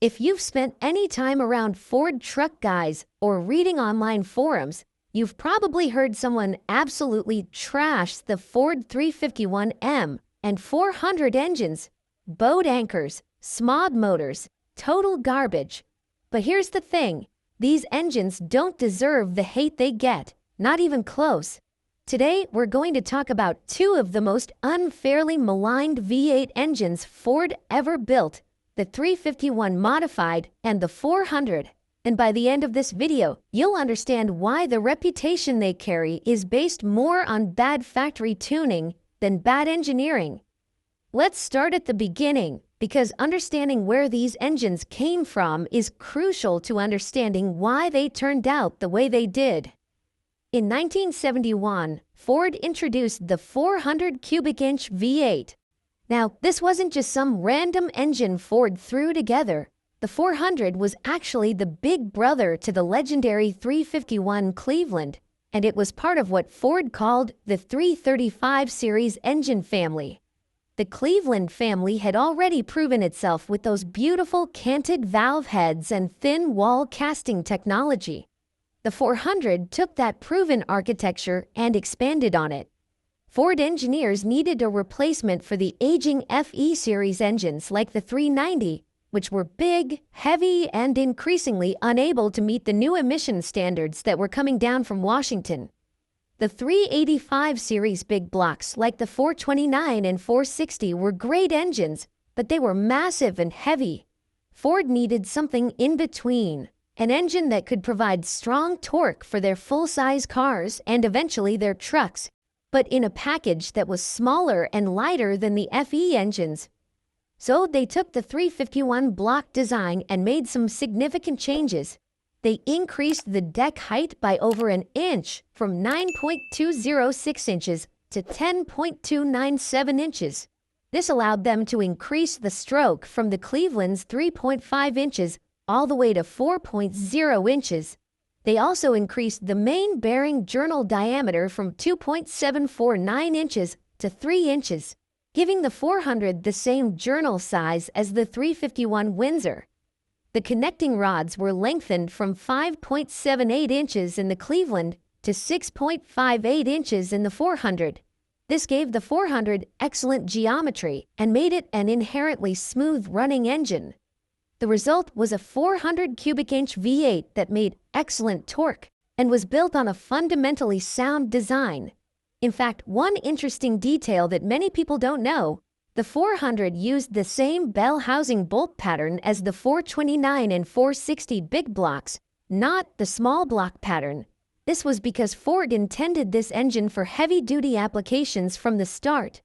If you've spent any time around Ford truck guys or reading online forums, you've probably heard someone absolutely trash the Ford 351M and 400 engines, boat anchors, smog motors, total garbage. But here's the thing, these engines don't deserve the hate they get, not even close. Today, we're going to talk about two of the most unfairly maligned V8 engines Ford ever built, the 351 Modified and the 400. And by the end of this video, you'll understand why the reputation they carry is based more on bad factory tuning than bad engineering. Let's start at the beginning, because understanding where these engines came from is crucial to understanding why they turned out the way they did. In 1971, Ford introduced the 400 cubic inch V8. Now, this wasn't just some random engine Ford threw together. The 400 was actually the big brother to the legendary 351 Cleveland, and it was part of what Ford called the 335 series engine family. The Cleveland family had already proven itself with those beautiful canted valve heads and thin wall casting technology. The 400 took that proven architecture and expanded on it. Ford engineers needed a replacement for the aging FE series engines like the 390, which were big, heavy, and increasingly unable to meet the new emission standards that were coming down from Washington. The 385 series big blocks like the 429 and 460 were great engines, but they were massive and heavy. Ford needed something in between, an engine that could provide strong torque for their full-size cars and eventually their trucks, but in a package that was smaller and lighter than the FE engines. So they took the 351 block design and made some significant changes. They increased the deck height by over an inch from 9.206 inches to 10.297 inches. This allowed them to increase the stroke from the Cleveland's 3.5 inches all the way to 4.0 inches. They also increased the main bearing journal diameter from 2.749 inches to 3 inches, giving the 400 the same journal size as the 351 Windsor. The connecting rods were lengthened from 5.78 inches in the Cleveland to 6.58 inches in the 400. This gave the 400 excellent geometry and made it an inherently smooth-running engine. The result was a 400 cubic inch V8 that made excellent torque and was built on a fundamentally sound design. In fact, one interesting detail that many people don't know, the 400 used the same bell housing bolt pattern as the 429 and 460 big blocks, not the small block pattern. This was because Ford intended this engine for heavy-duty applications from the start.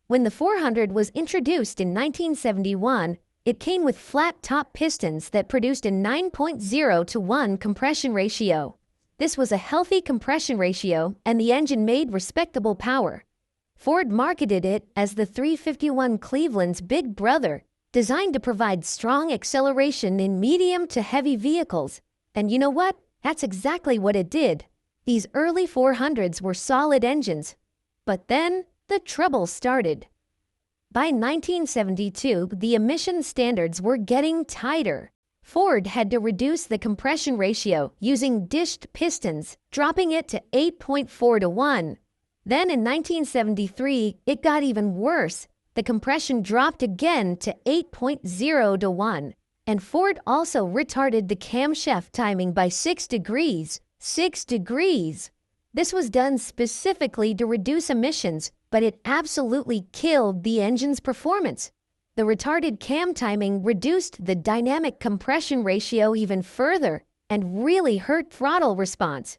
When the 400 was introduced in 1971, it came with flat-top pistons that produced a 9.0 to 1 compression ratio. This was a healthy compression ratio, and the engine made respectable power. Ford marketed it as the 351 Cleveland's big brother, designed to provide strong acceleration in medium to heavy vehicles. And you know what? That's exactly what it did. These early 400s were solid engines. But then, the trouble started. By 1972, the emission standards were getting tighter. Ford had to reduce the compression ratio using dished pistons, dropping it to 8.4 to 1. Then in 1973, it got even worse. The compression dropped again to 8.0 to 1. And Ford also retarded the camshaft timing by 6 degrees. 6 degrees! This was done specifically to reduce emissions, but it absolutely killed the engine's performance. The retarded cam timing reduced the dynamic compression ratio even further and really hurt throttle response.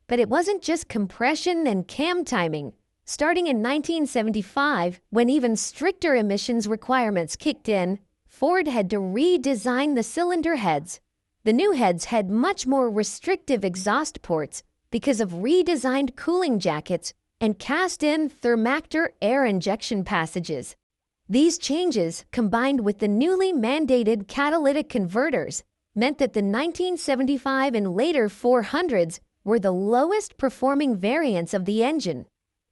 But it wasn't just compression and cam timing. Starting in 1975, when even stricter emissions requirements kicked in, Ford had to redesign the cylinder heads. The new heads had much more restrictive exhaust ports because of redesigned cooling jackets and cast-in thermactor air injection passages. These changes, combined with the newly mandated catalytic converters, meant that the 1975 and later 400s were the lowest performing variants of the engine.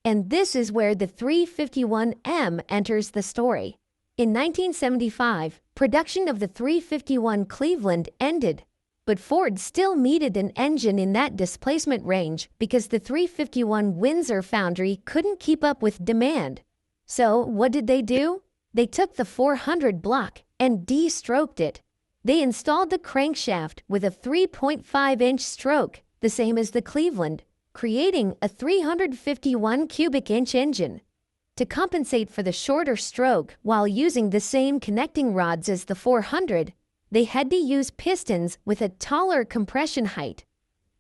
And this is where the 351M enters the story. In 1975, production of the 351 Cleveland ended, but Ford still needed an engine in that displacement range because the 351 Windsor foundry couldn't keep up with demand. So what did they do? They took the 400 block and de-stroked it. They installed the crankshaft with a 3.5-inch stroke, the same as the Cleveland, creating a 351 cubic inch engine. To compensate for the shorter stroke while using the same connecting rods as the 400, they had to use pistons with a taller compression height.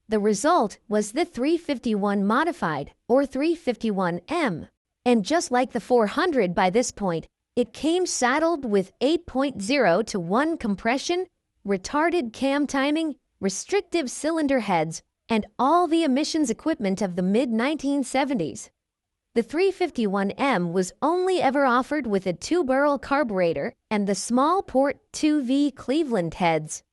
The result was the 351 Modified, or 351M. And just like the 400 by this point, it came saddled with 8.0 to 1 compression, retarded cam timing, restrictive cylinder heads, and all the emissions equipment of the mid-1970s. The 351M was only ever offered with a 2-barrel carburetor and the small port 2V Cleveland heads.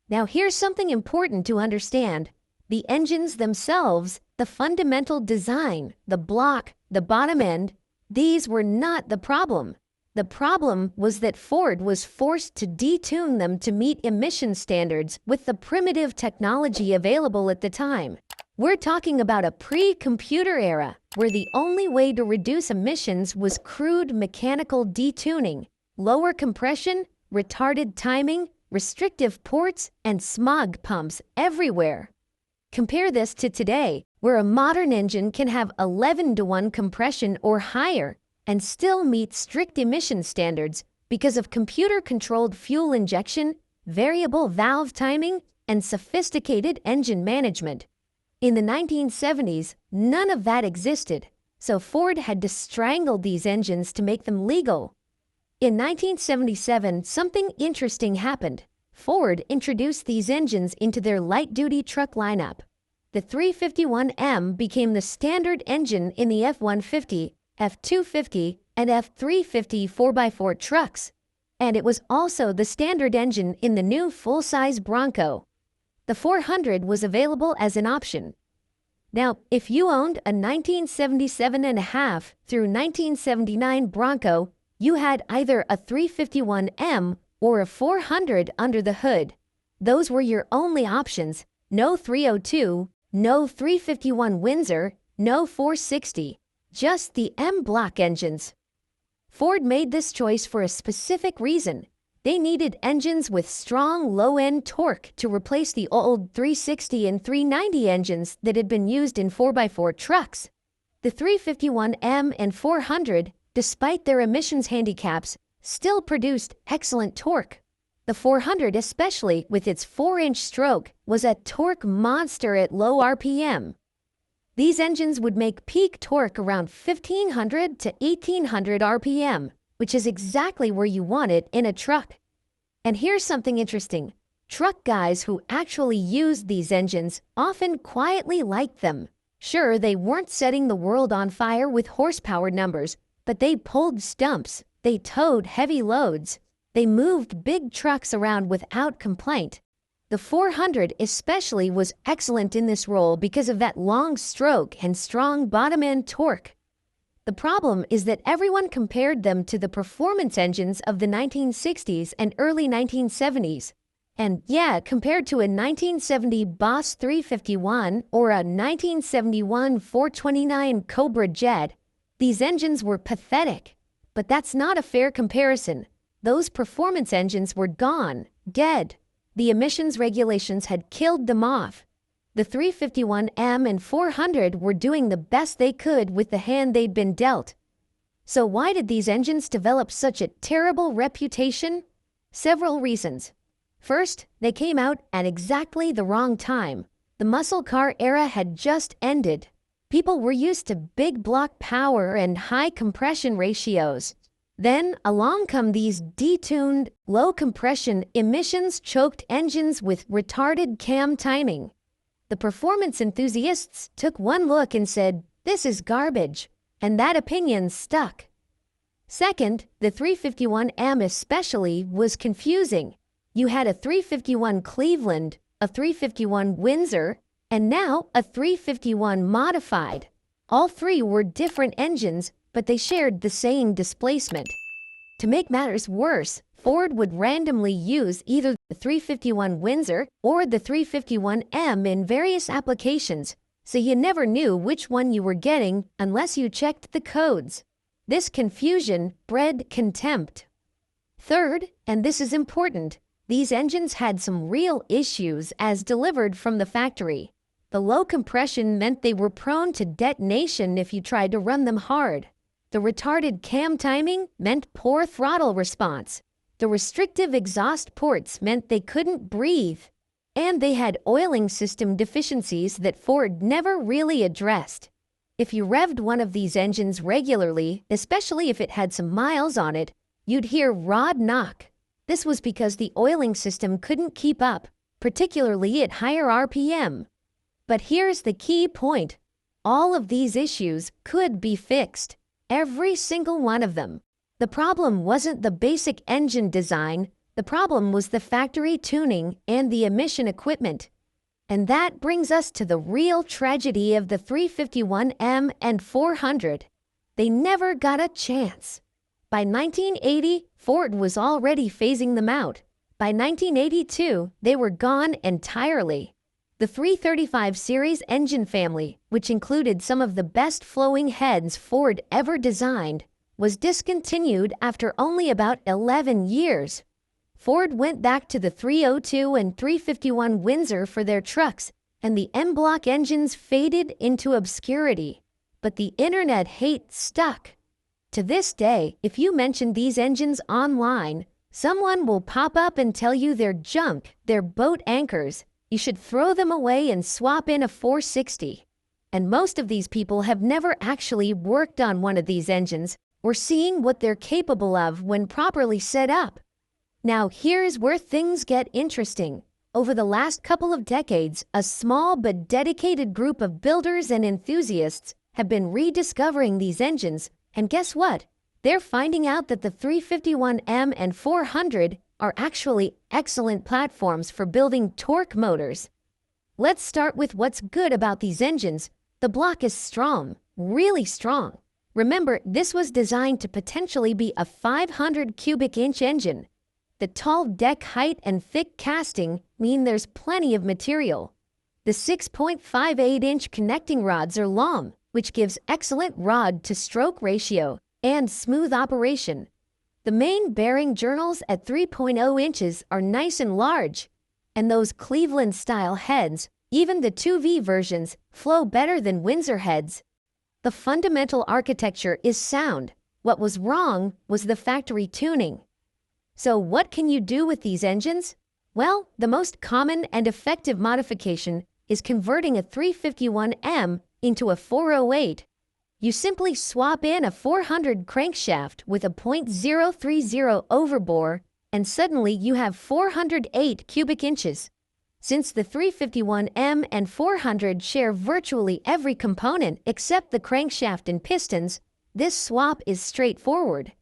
Now here's something important to understand. The engines themselves, the fundamental design, the block, the bottom end, these were not the problem. The problem was that Ford was forced to detune them to meet emission standards with the primitive technology available at the time. We're talking about a pre-computer era where the only way to reduce emissions was crude mechanical detuning, lower compression, retarded timing, restrictive ports, and smog pumps everywhere. Compare this to today, where a modern engine can have 11-to-1 compression or higher and still meet strict emission standards because of computer-controlled fuel injection, variable valve timing, and sophisticated engine management. In the 1970s, none of that existed, so Ford had to strangle these engines to make them legal. In 1977, something interesting happened. Ford introduced these engines into their light-duty truck lineup. The 351M became the standard engine in the F-150, F-250, and F-350 4x4 trucks, and it was also the standard engine in the new full-size Bronco. The 400 was available as an option. Now, if you owned a 1977.5 through 1979 Bronco, you had either a 351M or a 400 under the hood. Those were your only options. No 302, no 351 Windsor, no 460, just the M block engines. Ford made this choice for a specific reason. They needed engines with strong low-end torque to replace the old 360 and 390 engines that had been used in 4x4 trucks. The 351M and 400, despite their emissions handicaps, still produced excellent torque. The 400, especially with its 4-inch stroke, was a torque monster at low RPM. These engines would make peak torque around 1500 to 1800 RPM, which is exactly where you want it in a truck. And here's something interesting. Truck guys who actually used these engines often quietly liked them. Sure, they weren't setting the world on fire with horsepower numbers, but they pulled stumps, they towed heavy loads, they moved big trucks around without complaint. The 400 especially was excellent in this role because of that long stroke and strong bottom-end torque. The problem is that everyone compared them to the performance engines of the 1960s and early 1970s. And yeah, compared to a 1970 Boss 351 or a 1971 429 Cobra Jet, these engines were pathetic. But that's not a fair comparison. Those performance engines were gone, dead. The emissions regulations had killed them off. The 351M and 400 were doing the best they could with the hand they'd been dealt. So why did these engines develop such a terrible reputation? Several reasons. First, they came out at exactly the wrong time. The muscle car era had just ended. People were used to big block power and high compression ratios. Then along come these detuned, low-compression, emissions-choked engines with retarded cam timing. The performance enthusiasts took one look and said, "This is garbage," and that opinion stuck. Second, the 351M especially was confusing. You had a 351 Cleveland, a 351 Windsor, and now a 351 Modified. All three were different engines, but they shared the same displacement. To make matters worse, Ford would randomly use either the 351 Windsor or the 351M in various applications, so you never knew which one you were getting unless you checked the codes. This confusion bred contempt. Third, and this is important, these engines had some real issues as delivered from the factory. The low compression meant they were prone to detonation if you tried to run them hard. The retarded cam timing meant poor throttle response. The restrictive exhaust ports meant they couldn't breathe. And they had oiling system deficiencies that Ford never really addressed. If you revved one of these engines regularly, especially if it had some miles on it, you'd hear rod knock. This was because the oiling system couldn't keep up, particularly at higher RPM. But here's the key point. All of these issues could be fixed. Every single one of them. The problem wasn't the basic engine design. The problem was the factory tuning and the emission equipment. And that brings us to the real tragedy of the 351M and 400. They never got a chance. By 1980, Ford was already phasing them out. By 1982, they were gone entirely. The 335 series engine family, which included some of the best flowing heads Ford ever designed, was discontinued after only about 11 years. Ford went back to the 302 and 351 Windsor for their trucks, and the M-block engines faded into obscurity. But the internet hate stuck. To this day, if you mention these engines online, someone will pop up and tell you they're junk, they're boat anchors. You should throw them away and swap in a 460. And most of these people have never actually worked on one of these engines or seeing what they're capable of when properly set up. Now here's where things get interesting. Over the last couple of decades, a small but dedicated group of builders and enthusiasts have been rediscovering these engines, and guess what? They're finding out that the 351M and 400 are actually excellent platforms for building torque motors. Let's start with what's good about these engines. The block is strong, really strong. Remember, this was designed to potentially be a 500 cubic inch engine. The tall deck height and thick casting mean there's plenty of material. The 6.58-inch connecting rods are long, which gives excellent rod-to-stroke ratio and smooth operation. The main bearing journals at 3.0 inches are nice and large, and those Cleveland-style heads, even the 2V versions, flow better than Windsor heads. The fundamental architecture is sound. What was wrong was the factory tuning. So what can you do with these engines? Well, the most common and effective modification is converting a 351M into a 408. You simply swap in a 400 crankshaft with a .030 overbore, and suddenly you have 408 cubic inches. Since the 351M and 400 share virtually every component except the crankshaft and pistons, this swap is straightforward.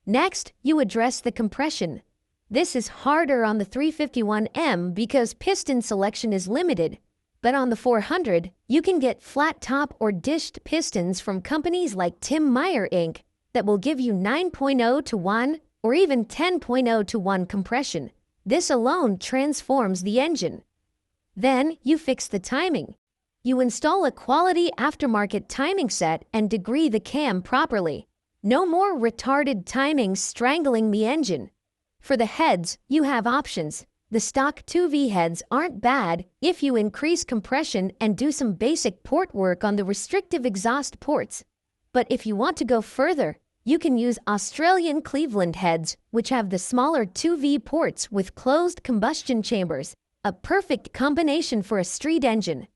Next, you address the compression. This is harder on the 351M because piston selection is limited. But on the 400, you can get flat top or dished pistons from companies like Tim Meyer Inc. that will give you 9.0 to 1 or even 10.0 to 1 compression. This alone transforms the engine. Then you fix the timing. You install a quality aftermarket timing set and degree the cam properly. No more retarded timing strangling the engine. For the heads, you have options. The stock 2V heads aren't bad if you increase compression and do some basic port work on the restrictive exhaust ports. But if you want to go further, you can use Australian Cleveland heads, which have the smaller 2V ports with closed combustion chambers, a perfect combination for a street engine.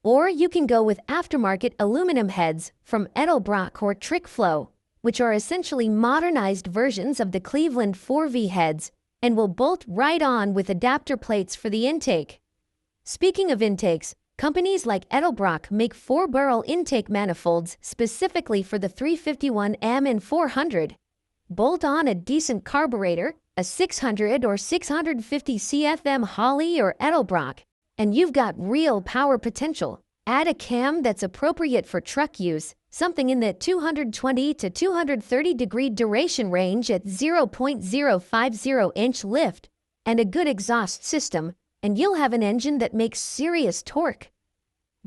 Or you can go with aftermarket aluminum heads from Edelbrock or Trickflow, which are essentially modernized versions of the Cleveland 4V heads, and will bolt right on with adapter plates for the intake. Speaking of intakes, companies like Edelbrock make 4-barrel intake manifolds specifically for the 351M and 400. Bolt on a decent carburetor, a 600 or 650 CFM Holley or Edelbrock, and you've got real power potential. Add a cam that's appropriate for truck use, something in the 220 to 230 degree duration range at 0.050-inch lift, and a good exhaust system, and you'll have an engine that makes serious torque.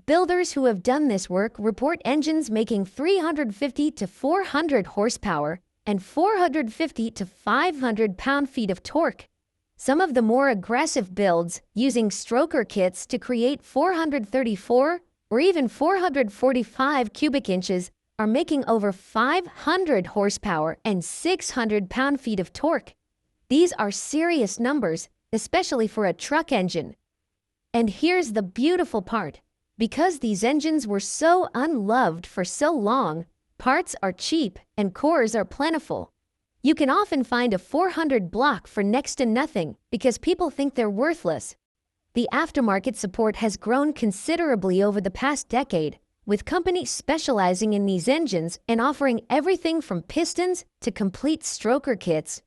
Builders who have done this work report engines making 350 to 400 horsepower and 450 to 500 pound-feet of torque. Some of the more aggressive builds, using stroker kits to create 434 or even 445 cubic inches, are making over 500 horsepower and 600 pound-feet of torque. These are serious numbers, especially for a truck engine. And here's the beautiful part. Because these engines were so unloved for so long, parts are cheap and cores are plentiful. You can often find a 400 block for next to nothing because people think they're worthless. The aftermarket support has grown considerably over the past decade, with companies specializing in these engines and offering everything from pistons to complete stroker kits.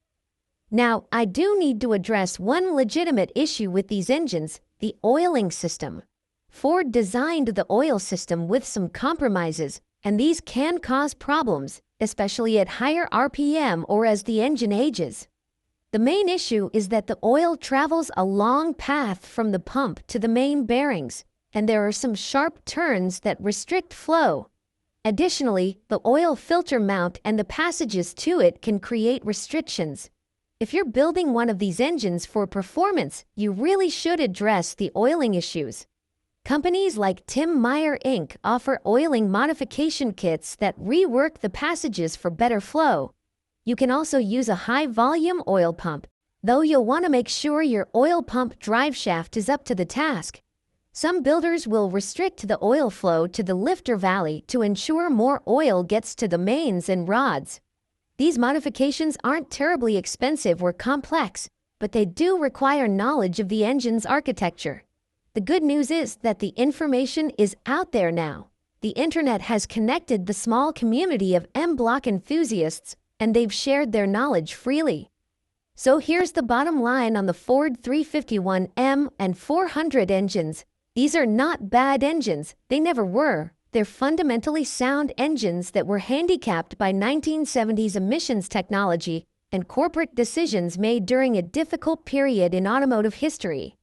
Now, I do need to address one legitimate issue with these engines: the oiling system. Ford designed the oil system with some compromises, and these can cause problems, especially at higher RPM or as the engine ages. The main issue is that the oil travels a long path from the pump to the main bearings, and there are some sharp turns that restrict flow. Additionally, the oil filter mount and the passages to it can create restrictions. If you're building one of these engines for performance, you really should address the oiling issues. Companies like Tim Meyer Inc. offer oiling modification kits that rework the passages for better flow. You can also use a high-volume oil pump, though you'll want to make sure your oil pump driveshaft is up to the task. Some builders will restrict the oil flow to the lifter valley to ensure more oil gets to the mains and rods. These modifications aren't terribly expensive or complex, but they do require knowledge of the engine's architecture. The good news is that the information is out there now. The internet has connected the small community of M-block enthusiasts, and they've shared their knowledge freely. So here's the bottom line on the Ford 351M and 400 engines. These are not bad engines. They never were. They're fundamentally sound engines that were handicapped by 1970s emissions technology and corporate decisions made during a difficult period in automotive history.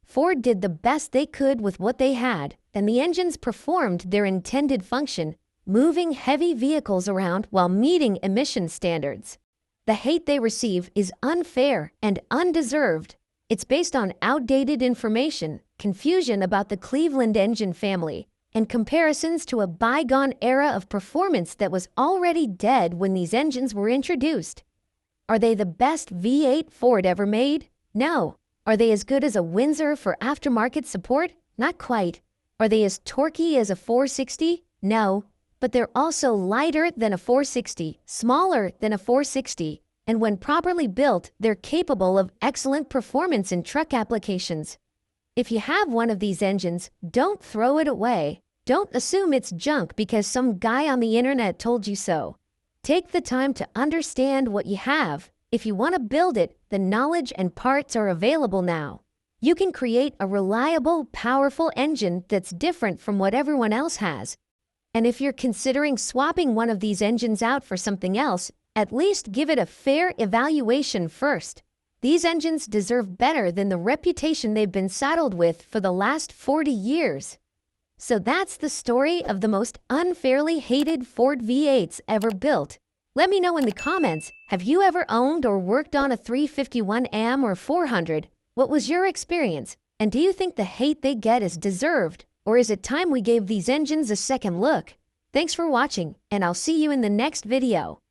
Ford did the best they could with what they had, and the engines performed their intended function, moving heavy vehicles around while meeting emission standards. The hate they receive is unfair and undeserved. It's based on outdated information, confusion about the Cleveland engine family, and comparisons to a bygone era of performance that was already dead when these engines were introduced. Are they the best V8 Ford ever made? No. Are they as good as a Windsor for aftermarket support? Not quite. Are they as torquey as a 460? No. But they're also lighter than a 460, smaller than a 460, and when properly built, they're capable of excellent performance in truck applications. If you have one of these engines, don't throw it away. Don't assume it's junk because some guy on the internet told you so. Take the time to understand what you have. If you want to build it, the knowledge and parts are available now. You can create a reliable, powerful engine that's different from what everyone else has. And if you're considering swapping one of these engines out for something else, at least give it a fair evaluation first. These engines deserve better than the reputation they've been saddled with for the last 40 years. So that's the story of the most unfairly hated Ford V8s ever built. Let me know in the comments, have you ever owned or worked on a 351M or 400? What was your experience? And do you think the hate they get is deserved? Or is it time we gave these engines a second look? Thanks for watching, and I'll see you in the next video.